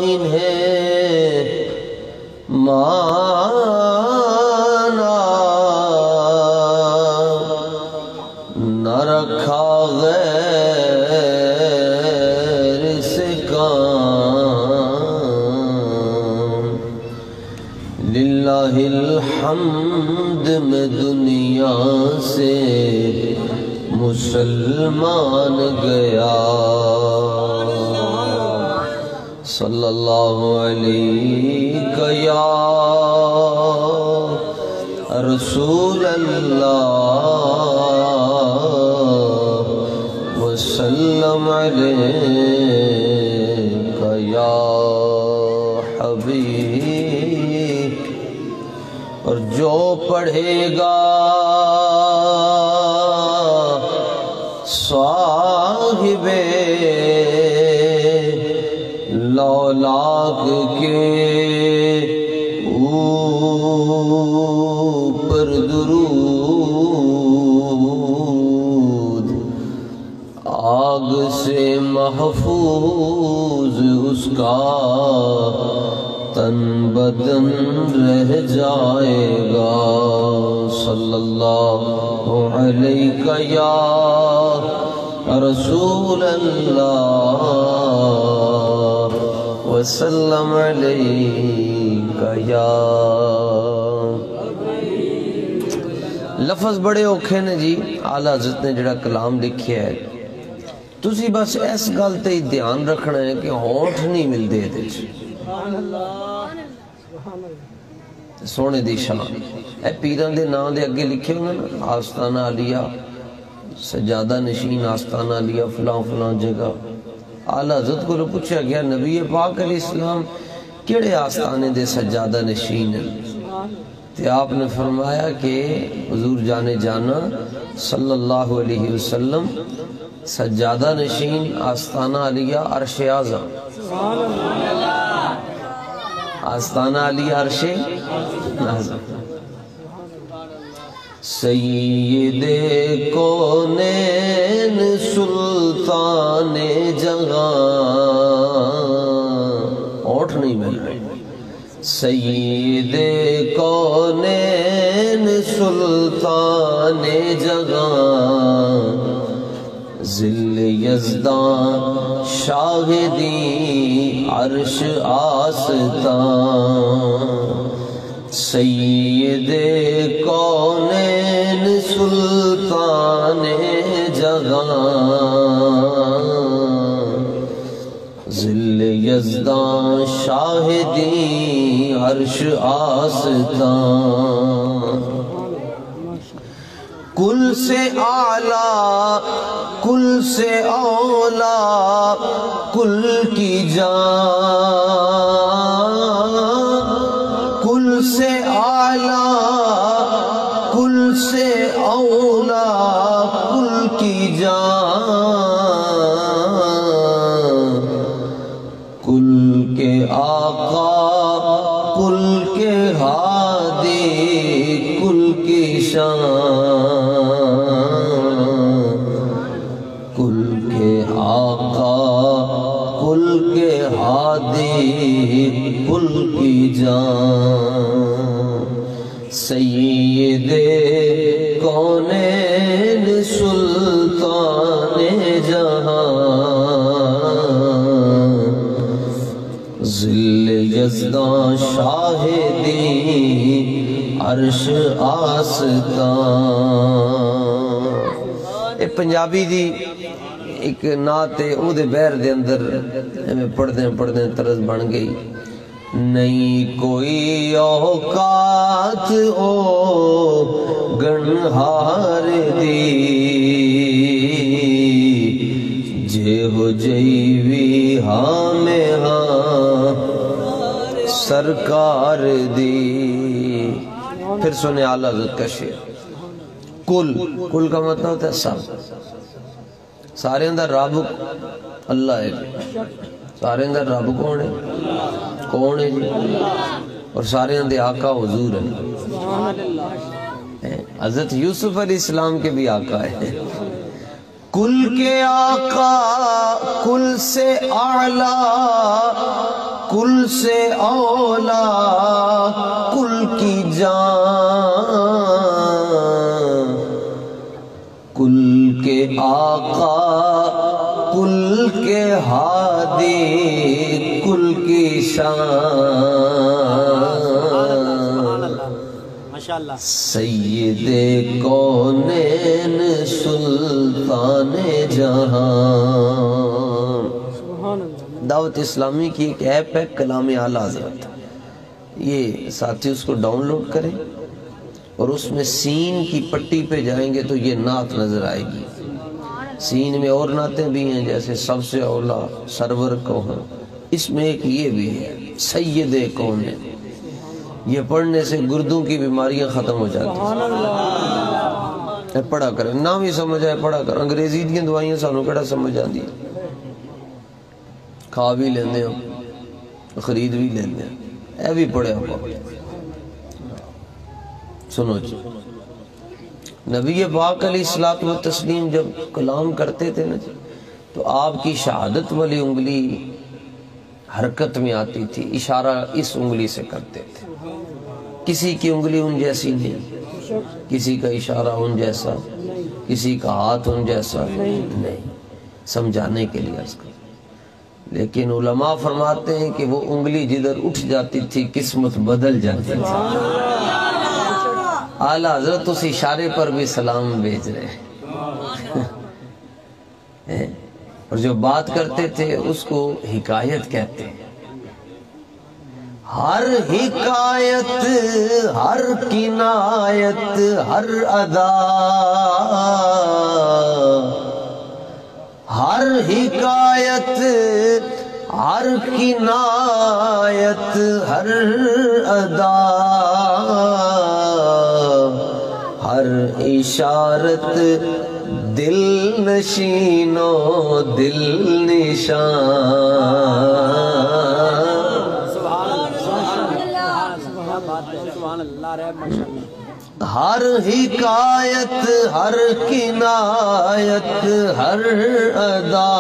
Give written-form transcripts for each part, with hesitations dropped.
انہیں مانا نہ رکھا غیر سے کام للہ الحمد میں دنیا سے مسلمان گیا صلی اللہ علیہ یا رسول اللہ وسلم علیہ یا حبیب۔ اور جو پڑھے گا صاحب لولاک کے اوپر درود، آگ سے محفوظ اس کا تن بدن رہ جائے گا صلی اللہ علیہ یا رسول اللہ وسلم علیہ یا۔ لفظ بڑے اوکھے نے جی، اعلیٰ حضرت نے جڑا کلام لکھیا ہے، تسی بس اس گل تے ہی دھیان رکھنا ہے کہ ہونٹ نہیں ملتے تھے سونے دی شان۔ اے پیران دے نام دے اگے لکھے ہوئے نا، آستانہ علیہ، سجادہ نشین آستانہ علیہ، فلاں فلاں جگہ۔ اعلیٰ حضرت کو پوچھا گیا نبی پاک علیہ السلام کیڑے آستانے دے سجادہ نشین ہیں؟ تو آپ نے فرمایا کہ حضور جانے جانا صلی اللہ علیہ وسلم سجادہ نشین آستانہ علیہ عرش اعظم، آستانہ علیہ عرش اعظم، سید کونین سلطان جہاں، اوٹھ نہیں مل رہے، سید کونین سلطان جہاں، ذل یزدان شاہدی عرش آستان، سید کونین سلطان جہاں، ذل یزدان شاہدی عرش آستان، کل سے اعلیٰ کل سے اولا کل کی جان، کل سے اعلیٰ کل سے اولا کل کی جان، کل کے آقا کل کے ہادی کل کی شان، کل کے آقا کل کے ہادی کل کی جان، سید کونین سلطان جہاں، ذل یزدان شاہدی عرش آستان۔ اے پنجابی دی ایک نعت ہے، او دے بیر دے اندر ہمیں پڑھدیں طرز بن گئی، نہیں کوئی اوقات او گنہار دی، جے ہو جیوی ہاں میں ہاں سرکار دی۔ پھر سنے اعلیٰ حضرت کا شعر، کل کا مطلب ہوتا ہے سب، سارے اندر رب اللہ ہے، سارے اندر رب کون ہے جی، اور سارے اندر آقا حضور ہے، حضرت یوسف علیہ السلام کے بھی آقا ہے، کل کے آقا کل سے اعلیٰ کل سے اولا کل کی جان کل کے آقا کل کے ہادی کل کی شان سید کونین سلطان جہاں۔ دعوت اسلامی کی ایک ایپ ہے کلام اعلیٰ حضرت، یہ ساتھی اس کو ڈاؤن لوڈ کریں اور اس میں سین کی پٹی پہ جائیں گے تو یہ نعت نظر آئے گی۔ سین میں اور نعتیں بھی ہیں جیسے سب سے اولا سرور کو ہیں، اس میں ایک یہ بھی ہے سید کونین۔ یہ پڑھنے سے گردوں کی بیماریاں ختم ہو جاتی ہیں۔ پڑھا کریں، نہ بھی سمجھ آئے پڑھا کریں، انگریزی دی دوائیاں سانوں کڑا سمجھ آتی ہیں، کھا بھی لیندے ہم خرید بھی لیندے ہیں، اے بھی پڑھے ہم۔ سنو جی، نبی پاک علیہ الصلوۃ والتسلیم جب کلام کرتے تھے نا جی تو آپ کی شہادت والی انگلی حرکت میں آتی تھی، اشارہ اس انگلی سے کرتے تھے۔ کسی کی انگلی ان جیسی نہیں، کسی کا اشارہ ان جیسا، کسی کا ہاتھ ان جیسا نہیں، سمجھانے کے لیے عرض کر۔ لیکن علماء فرماتے ہیں کہ وہ انگلی جدھر اٹھ جاتی تھی قسمت بدل جاتی تھی۔ اعلیٰ حضرت اس اشارے پر بھی سلام بھیج رہے ہیں، اور جو بات کرتے تھے اس کو حکایت کہتے ہیں۔ ہر حکایت ہر کنایت ہر ادا، ہر حکایت ہر کنایت ہر ادا، ہر اشارت دل نشینو دل نشان۔ ہر حکایت ہر کنایت ہر ادا،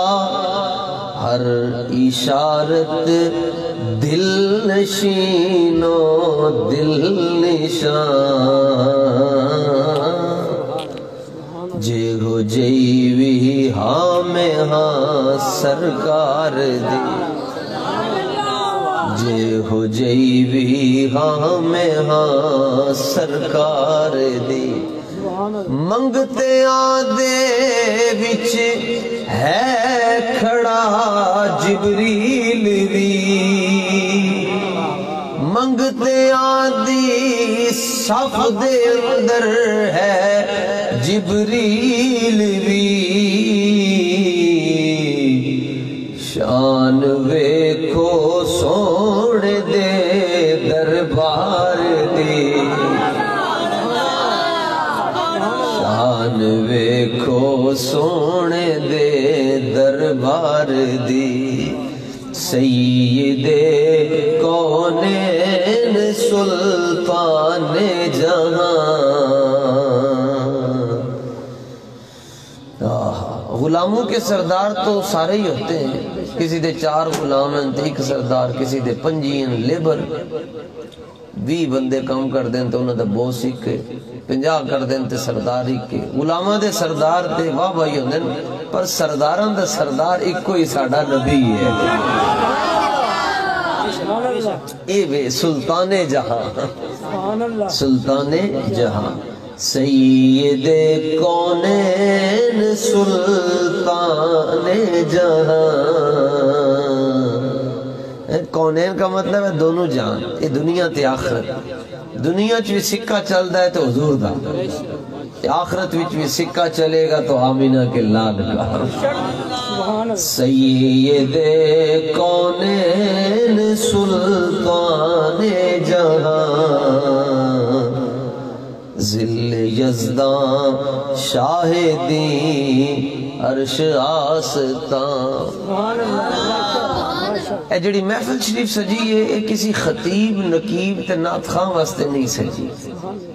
ہر اشارت دل نشینو دل نشان۔ جے ہو جیوی ہاں میں ہاں سرکار دی، جے ہو جیوی ہاں میں ہاں سرکار دی، منگتے آدھے وچ ہے کھڑا جبریل بھی، منگتے آدھی صف دے اندر ہے جبریل بھی، شان ویکھو سونے دے دربار دی، شان ویکھو سونے دے دربار دی، سید کونین سلطان جہاں۔ غلاموں کے سردار تو سارے ہی ہوتے ہیں، کسی دے 4 غلام ہیں تے 1 سردار، کسی دے 5 ہیں لیبر، 20 بندے کام کر دیں تو انہوں دا بوس ہی کے، 50 کر دیں تے سردار ہی کے۔ غلامہ دے سردار تے واہ بھائی ہوندے پر سرداران دا سردار ایک کوئی ساڑھا نبی ہے، اے وے سلطان جہاں، سلطان جہاں، سید کونین سلطان جہاں۔ کونین کا مطلب ہے دونوں جہان، یہ دنیا تے آخرت، دنیا چوی سکہ چل دا ہے تو حضور دا، آخرت چوی سکہ چلے گا تو آمینہ کے لال کا۔ سید کونین سلطان جہاں، ذل یزدان شاہدین عرش آستان۔ اے جڑی محفل شریف سجی ہے اے کسی خطیب نقیب تے نعت خواں واسطے نہیں سجی،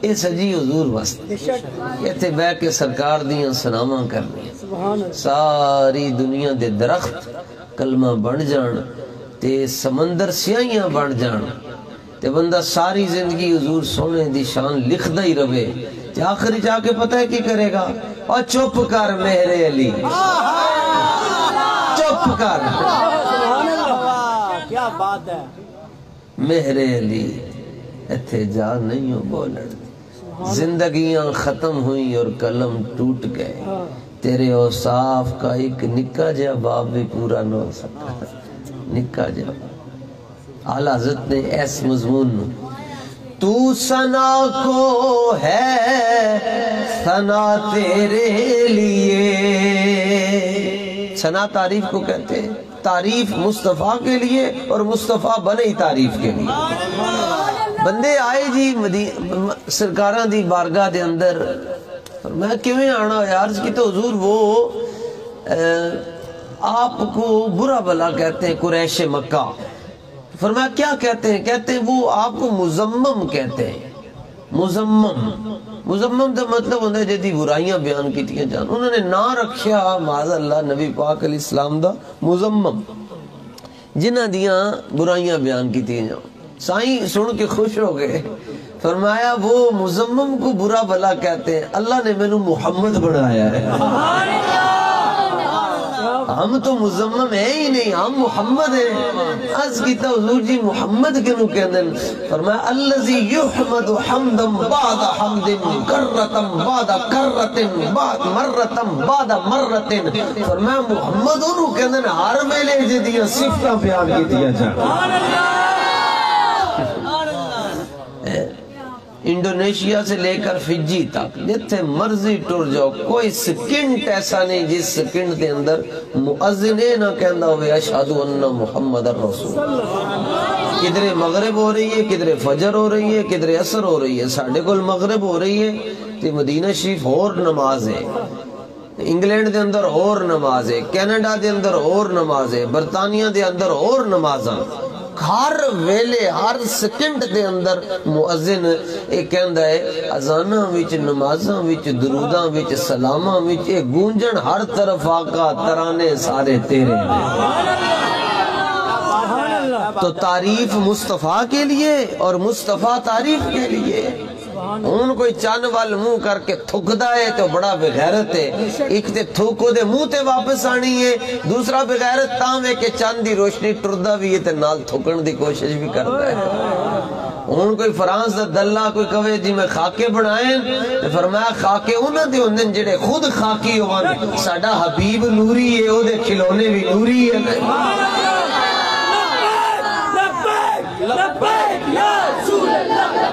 اے سجی حضور واسطے، یہ تے بے کے سرکار دیاں سناماں کرنی۔ ساری دنیا دے درخت کلمہ بن جان تے سمندر سیاہیاں بن جان تے بندہ ساری زندگی حضور سونے دی شان لکھدا ہی رہے تے آخری جا کے پتہ ہے کی کرے گا اور چپ کر میرے علی چپ کر کیا بات ہے میرے علی ایتھے جا نہیں ہو بولن زندگیاں ختم ہوئیں اور قلم ٹوٹ گئے تیرے اوصاف کا ایک نکا جا باب بھی پورا نہ ہو سکا نکا جا اعلیٰ حضرت نے ایس مضمون تو ثنا کو ہے ثنا تیرے لیے ثنا تعریف کو کہتے ہیں تعریف مصطفیٰ کے لیے اور مصطفیٰ بنے ہی تعریف کے لیے بندے آئے جی سرکاراں دی بارگاہ دے اندر میں کیویں آنا عرض کی تو حضور وہ آپ کو برا بلا کہتے ہیں قریش مکہ فرمایا کیا کہتے ہیں وہ آپ کو مزمم کہتے ہیں مزمم تو مطلب ہوتا ہے جدی برائیاں بیان کیتیاں جان انہوں نے نہ رکھیا معاذ اللہ نبی پاک علیہ السلام دا مزمم جنہ دیاں برائیاں بیان کیتیاں جان سائیں سن کے خوش ہو گئے فرمایا وہ مزمم کو برا بلا کہتے ہیں اللہ نے میں نے محمد بنایا ہے ہم تو مزمم ہے ہی نہیں ہم محمد ہیں عرض کیتا حضور جی محمد کنو کہنے فرمایا اللذی یحمد حمدا بعد حمد کرتم بعد کرتن بعد مرتم بعد مرتن فرمایا محمد انہوں کہنے ہر ویلے جدیاں صفتہ بیان کی دیا جائے انڈونیشیا سے لے کر فجی تک جتھے مرضی ٹر جاؤ کوئی سکنٹ ایسا نہیں جس سکنٹ دے اندر مؤذنے نہ کہندہ ہوئے اشہدو ان محمد الرسول کدھر مغرب ہو رہی ہے کدھر فجر ہو رہی ہے کدھر عصر ہو رہی ہے ساڑھے کل مغرب ہو رہی ہے تے مدینہ شریف اور نماز ہے انگلینڈ دے اندر اور نماز ہے کینیڈا دے اندر اور نماز ہے برطانیہ دے اندر اور نمازاں ہر ویلے ہر سکنٹ دے اندر مؤذن ایک کہندہ ہے اذاناں وچ نمازاں وچ دروداں وچ سلاماں وچ ایک گونجن ہر طرف آقا ترانے سارے تیرے ہیں تو تعریف مصطفیٰ کے لیے اور مصطفیٰ تعریف کے لیے ان کوئی چان وال منہ کر کے تھک دائے تو بڑا بغیرت ہے ایک تے تھوکو دے منہ تے واپس آنی ہے دوسرا بغیرت تاں ہے کہ چاند دی روشنی ٹردہ بھی ہے تے نال تھکن دی کوشش بھی کرتا ہے ان کوئی فرانس دا دلہ کوئی کہے جی میں خاکے بنائیں تو فرمایا خاکے انہاں دے ہوندن جڑے خود خاکی ہوان ساڈا حبیب نوری ہے او دے کھلونے بھی نوری ہے لبیک یا رسول اللہ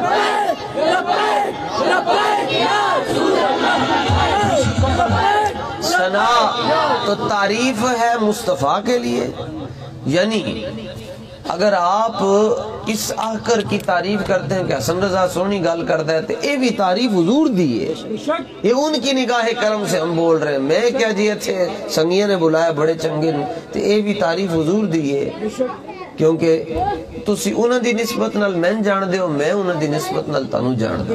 ثنا تو تعریف ہے مصطفیٰ کے لیے یعنی اگر آپ اس آخر کی تعریف کرتے ہیں کہ حسن رضا سونی گال کرتا ہے تو یہ بھی تعریف حضور دی ہے یہ ان کی نگاہ کرم سے ہم بول رہے ہیں میں کیا جی اچھے سنگیاں نے بلایا بڑے چنگے تو یہ بھی تعریف حضور دی ہے کیونکہ تسی انہاں دی نسبت نال میں جان دے ہو میں انہاں دی نسبت نال تانوں جان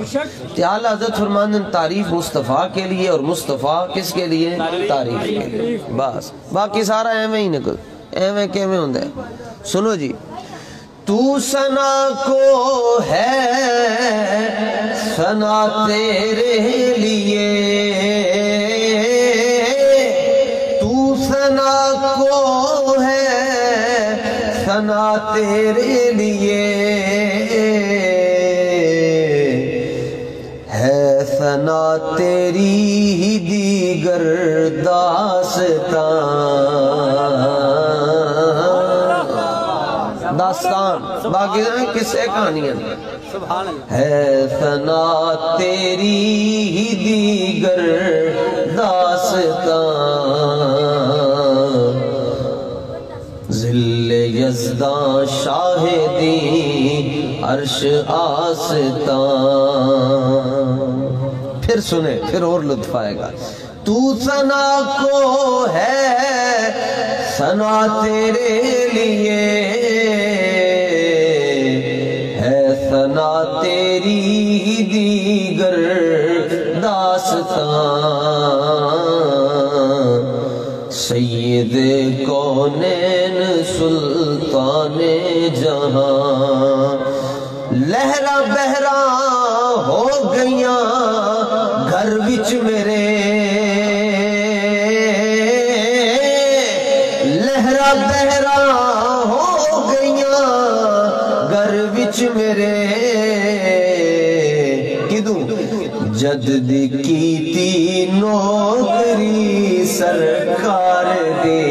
دے اعلیٰ حضرت فرماندن تعریف مصطفیٰ کے لیے اور مصطفیٰ کس کے لیے تعریف کے لیے بس باقی سارا ایویں ہی نکل ایویں کیویں ہوندا ہے سنو جی تو ثنا کو ہے ثنا تیرے لیے تو ثنا کو ہے ثنا تیرے لیے ہے ثنا تیری ہی دیگر داستان باقی کسے کہانیاں ہے ثنا تیری ہی دیگر داستان ذل یزداں شاہدی عرش آستان پھر سنیں پھر اور لطف آئے گا تو ثنا کو ہے ثنا تیرے لیے ہے ثنا تیری ہی دیگر داستان سلطان جہاں لہرا بہرا ہو گئیاں گھر وچ میرے لہرا بہرا ہو گئیاں گھر وچ میرے کدوں جد دی کیتی نوکری سرکار دی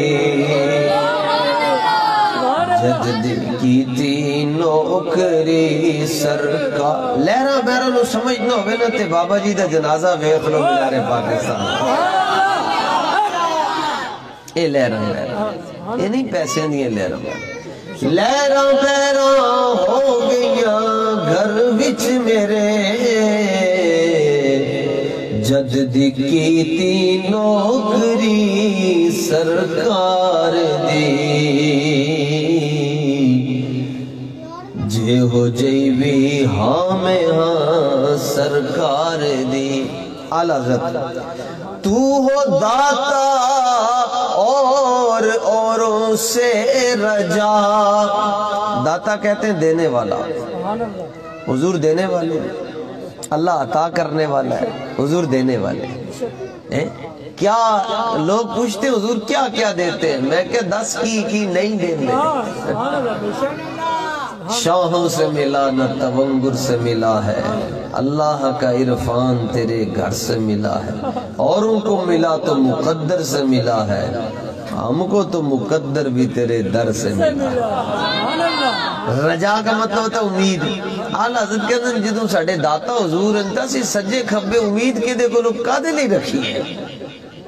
جد دی کیتی نوکری سرکار لہرا بہرا نو سمجھنا ہوئے نا تے بابا جی دا جنازہ ویخ لو مینار پاکستان اے لہرا یہ نہیں پیسے نہیں لہرا لہرا بہرا ہو گئیاں گھر وچ میرے جد دی کیتی نوکری سرکار دی جے ہو جئی بھی ہاں میں ہاں سرکار دی اعلیٰ حضرت تو ہو داتا اور اوروں سے رجا داتا کہتے ہیں دینے والا حضور دینے والے اللہ عطا کرنے والا ہے حضور دینے والے کیا لوگ پوچھتے حضور کیا کیا دیتے ہیں میں کہ 10 کی نہیں دینے شاہوں سے ملا نہ تونگر سے ملا ہے اللہ کا عرفان تیرے گھر سے ملا ہے اوروں کو ملا تو مقدر سے ملا ہے ہم کو تو مقدر بھی تیرے در سے ملا ہے رجا کا مطلب ہوتا امید آلہ حضرت کہتے ہیں جدوں ساڑھے داتا حضور انتا سی سجے کھبے امید کے دے کو لوگ کادے لی رکھی ہے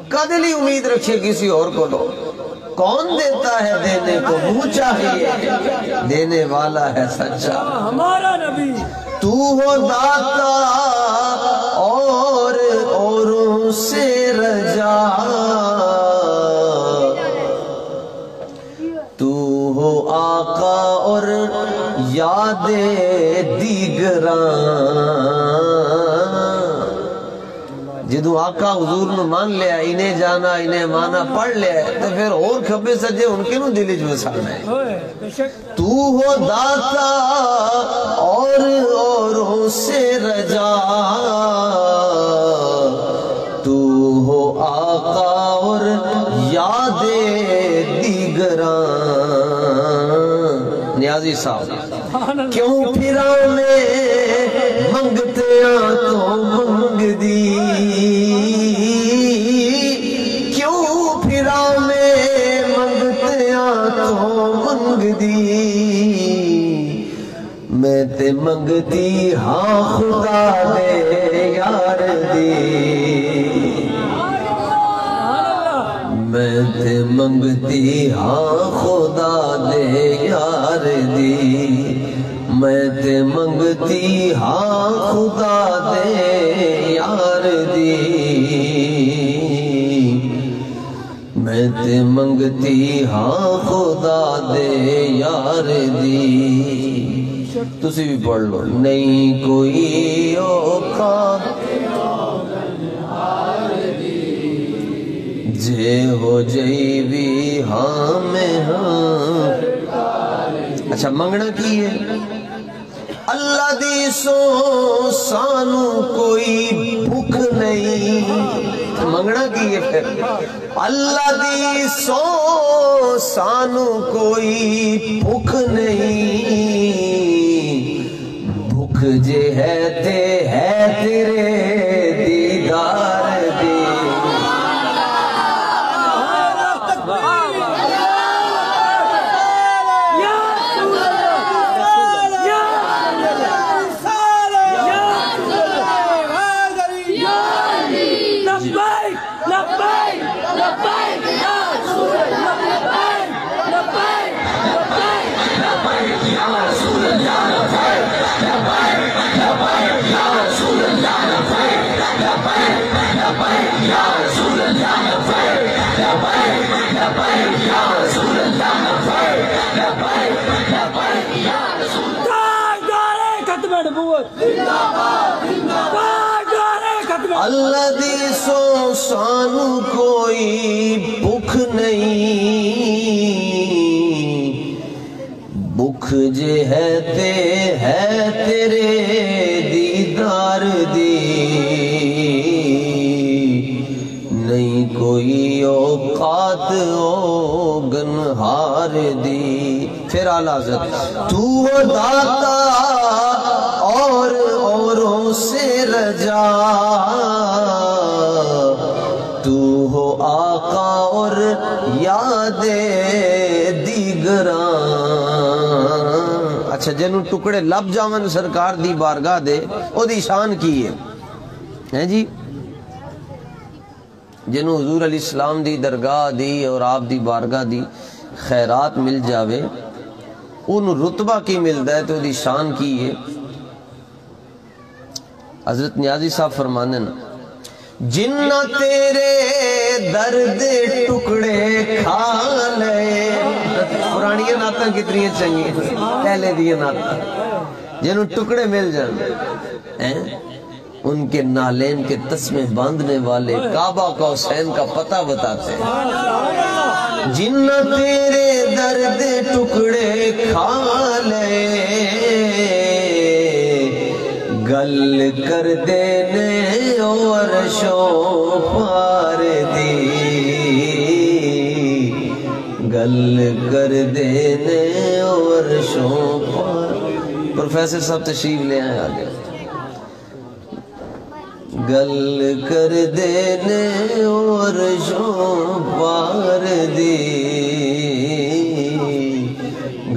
کادے لی امید رکھے کسی اور کو لوگ کون دیتا ہے دینے کو منہ چاہیے دینے والا ہے سچا ہمارا نبی تو ہو داتا اور اوروں سے رجا تو ہو آقا اور یاد دیگران جدو آقا حضور نو مان لیا انہیں جانا انہیں مانا پڑھ لیا تو پھر اور کھبے سجے ان کے نو دلی جو سانا ہے تو ہو داتا اور اوروں سے رجا تو ہو آقا اور یاد دیگران نیازی صاحب کیوں پھرا میں منگتے تو منگ دی کیوں پھرا میں منگتے تو منگ دی میں تے منگتی ہاں خدا دے یار دی میں تے منگتی ہاں خدا دے یار دی میں تے منگتی ہاں خدا دے یار دی میں تے منگتی ہاں خدا دے یار دی تسی بھی پڑھ لو نہیں کوئی اوقات جے ہو جئی بھی ہاں میں ہاں اچھا منگنا کی ہے اللہ دی سو سانو کوئی بھوک نہیں منگنا کی ہے پھر اللہ دی سو سانو کوئی بھوک نہیں بھوک جے ہے تیرے دیدار دی اللہ دی سو سانو کوئی بھوک نہیں بھوک جے ہے تیرے دیدار دی، نہیں کوئی اوقات او گنہار دی۔ پھر اعلیٰ حضرت تو وہ داتا اور اوروں سے رجا، تو ہو آقا اور یاد دیگراں۔ اچھا جنہوں ٹکڑے لب جاون سرکار دی بارگاہ دے او دی شان کی ہے جی؟ جنہوں حضور علیہ السلام دی درگاہ دی اور آپ دی بارگاہ دی خیرات مل جاوے، انہوں رتبہ کی ملتا ہے تو دی شان کی ہے۔ حضرت نیازی صاحب فرمانے نا، جنہ تیرے درد ٹکڑے کھا لے، پرانی نعتاں کتنی چنگی پہلے دی نعتاں، جنہوں ٹکڑے مل جانے ان کے نالین کے تسمے باندھنے والے کعبہ کا حسین کا پتہ بتاتے ہیں۔ جنہ تیرے درد ٹکڑے کھا لے، گل کر دینے اور شو پار دی، گل کر دینے اور شو پار۔ پروفیسر صاحب تشریف لے آئے آگے۔ گل کر دینے اور شو پار دی،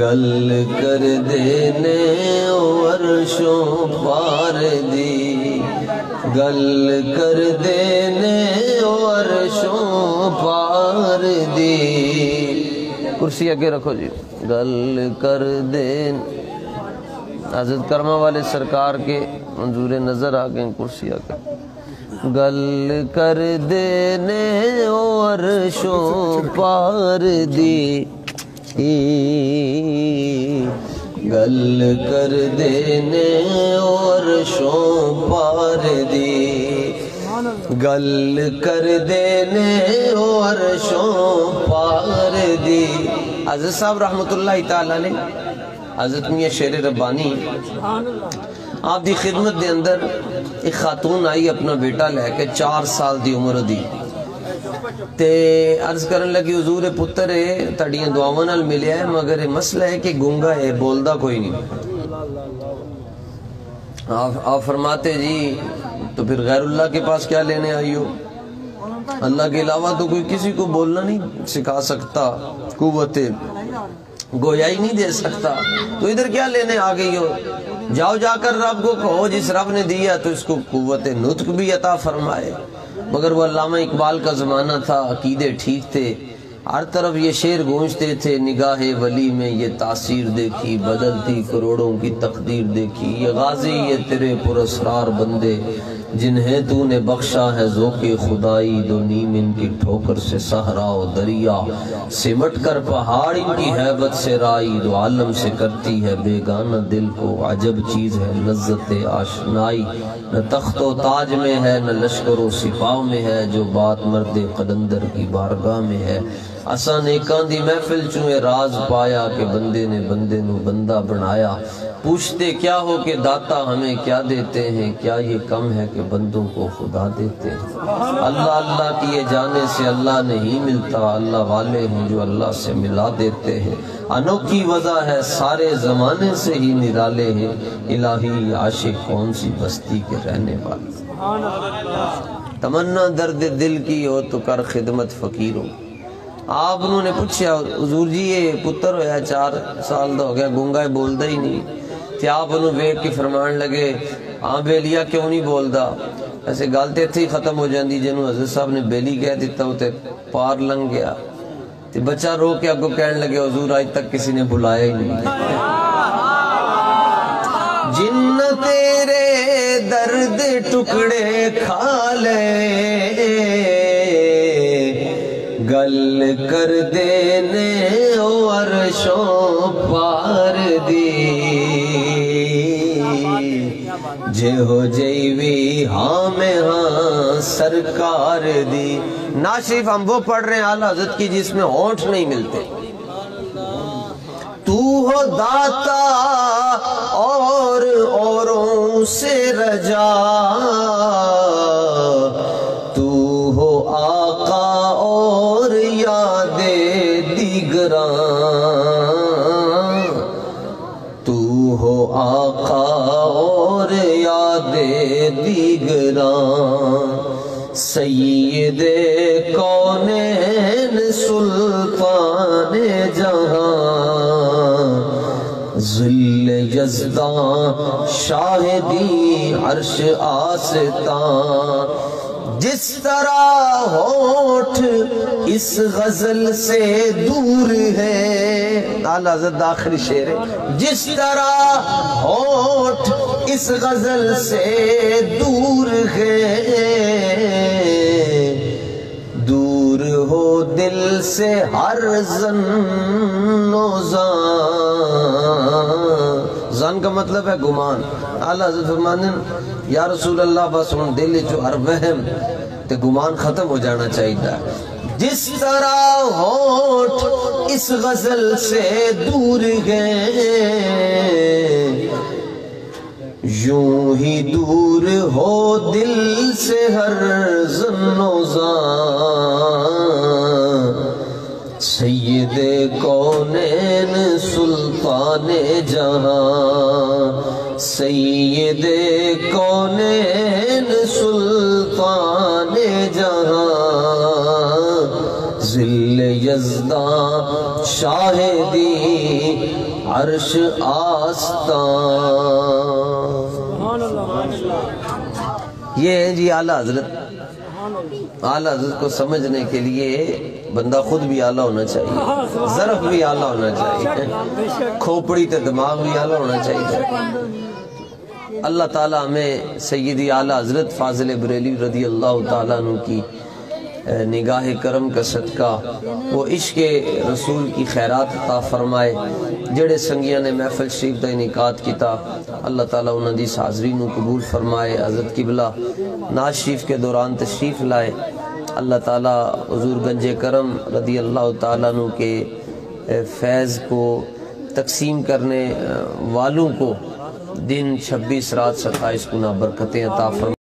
گل کر دینے اور شو پار دی، گل کر دینے اور شو پار دی۔ کرسی آگے رکھو جی۔ گل کر دینے، حضرت کرما والے سرکار کے منظور نظر آگئے، کرسی آگے۔ گل کر دینے اور شو پار دی، گل کر دینے اور شو پار دی، گل کر دینے اور شو پار دی۔ حضرت صاحب رحمت اللہ تعالیٰ نے حضرت میاں شیر ربانی آپ دی خدمت دے اندر ایک خاتون آئی اپنا بیٹا لے کے 4 سال دی عمر دی، تے عرض کرن لگی حضور پتر ہے تڑیاں دعاواں نال ملیا ہے مگر مسئلہ ہے کہ گونگا ہے، بولدا کوئی نہیں۔ آپ فرماتے جی تو پھر غیر اللہ کے پاس کیا لینے آئی ہو؟ اللہ کے علاوہ تو کوئی کسی کو بولنا نہیں سکھا سکتا، قوت گویائی نہیں دے سکتا، تو ادھر کیا لینے آ گئی ہو؟ جاؤ جا کر رب کو کہو جس رب نے دیا تو اس کو قوت نطق بھی عطا فرمائے۔ مگر وہ علامہ اقبال کا زمانہ تھا، عقیدے ٹھیک تھے، ہر طرف یہ شعر گونجتے تھے، نگاہ ولی میں یہ تاثیر دیکھی، بدلتی کروڑوں کی تقدیر دیکھی، یہ غازی یہ تیرے پراسرار بندے جنہیں تو نے بخشا ہے ذوق خدائی، دو نیم ان کی ٹھوکر سے صحرا و دریا، سمٹ کر پہاڑ ان کی ہیبت سے رائی، دو عالم سے کرتی ہے بیگانہ دل کو، عجب چیز ہے لذت آشنائی، نہ تخت و تاج میں ہے نہ لشکر و سپاہ میں ہے، جو بات مرد قلندر کی بارگاہ میں ہے۔ اساں نیکاں دی محفل چوئے راز پایا کہ بندے نے بندے نو بندہ بنایا، پوچھتے کیا ہو کہ داتا ہمیں کیا دیتے ہیں، کیا یہ کم ہے کہ بندوں کو خدا دیتے ہیں۔ اللہ اللہ کیے جانے سے اللہ نہیں ملتا، اللہ والے ہیں جو اللہ سے ملا دیتے ہیں، انوکھی وضع ہے سارے زمانے سے ہی نرالے ہیں، الہی عاشق کون سی بستی کے رہنے والے۔ تمنا درد دل کی ہو تو کر خدمت فقیروں۔ آپ انہوں نے پوچھا حضور جی یہ پتر ہویا 4 سال دا ہو گیا گونگا ہے بولدا ہی نہیں، تے آپ انہوں ویک کے فرمان لگے ہاں بیلیا کیوں نہیں بولدا؟ ایسے گالتے تھی ختم ہو جاندی، جنہوں حضرت صاحب نے بیلی کہہ دیتا ہوتے پار لنگ گیا، تے بچہ رو کے اگو کہنے لگے حضور آج تک کسی نے بلایا ہی نہیں۔ جن تیرے درد ٹکڑے کھا لے، گل کر دینے اور شو پار دی، جے ہو جیوی ہاں میں ہاں سرکار دی۔ نعت شریف ہم وہ پڑھ رہے ہیں اعلیٰ حضرت کی جس میں ہونٹ نہیں ملتے۔ تو ہو داتا اور اوروں سے رجا، تو ہو آقا اور یاد دیگراں، تو ہو آقا اور یاد دیگراں، سید کونین سلطان جہاں، ذل یزداں شاہدی عرش آستاں، جس طرح ہونٹ اس غزل سے دور ہے، اعلیٰ حضرت آخری شعر ہے، جس طرح ہونٹ اس غزل سے دور ہے، دور ہو دل سے ہر ظن و زان، زن کا مطلب ہے گمان۔ اعلیٰ حضرت فرمانے یا رسول اللہ بس ان دل جو ہر وہم تے گمان ختم ہو جانا چاہیے، جس طرح ہونٹ اس غزل سے دور گئے، یوں ہی دور ہو دل سے ہر ظن و زان، سید کونین سلطان جہاں، سید کونین سلطان جہاں، ذل یزداں شاہدی عرش آستان۔ یہ ہے جی اعلیٰ حضرت۔ اعلیٰ حضرت کو سمجھنے کے لیے بندہ خود بھی اعلیٰ ہونا چاہیے، ظرف بھی اعلیٰ ہونا چاہیے، کھوپڑی تے دماغ بھی اعلیٰ ہونا چاہیے۔ اللہ تعالیٰ ہمیں سیدی اعلیٰ حضرت فاضل بریلوی رضی اللہ تعالیٰ عنہ کی نگاہ کرم کا صدقہ وہ عشق رسول کی خیرات عطا فرمائے۔ جڑے سنگیاں نے محفل شریف دا انعقاد کیتا، اللہ تعالیٰ انہاں دی حاضری نو قبول فرمائے۔ حضرت قبلہ ناز شریف کے دوران تشریف لائے، اللہ تعالیٰ حضور گنج کرم رضی اللہ تعالیٰ عنہ کے فیض کو تقسیم کرنے والوں کو دن 26 رات 27 گنا برکتیں عطا فرمائے۔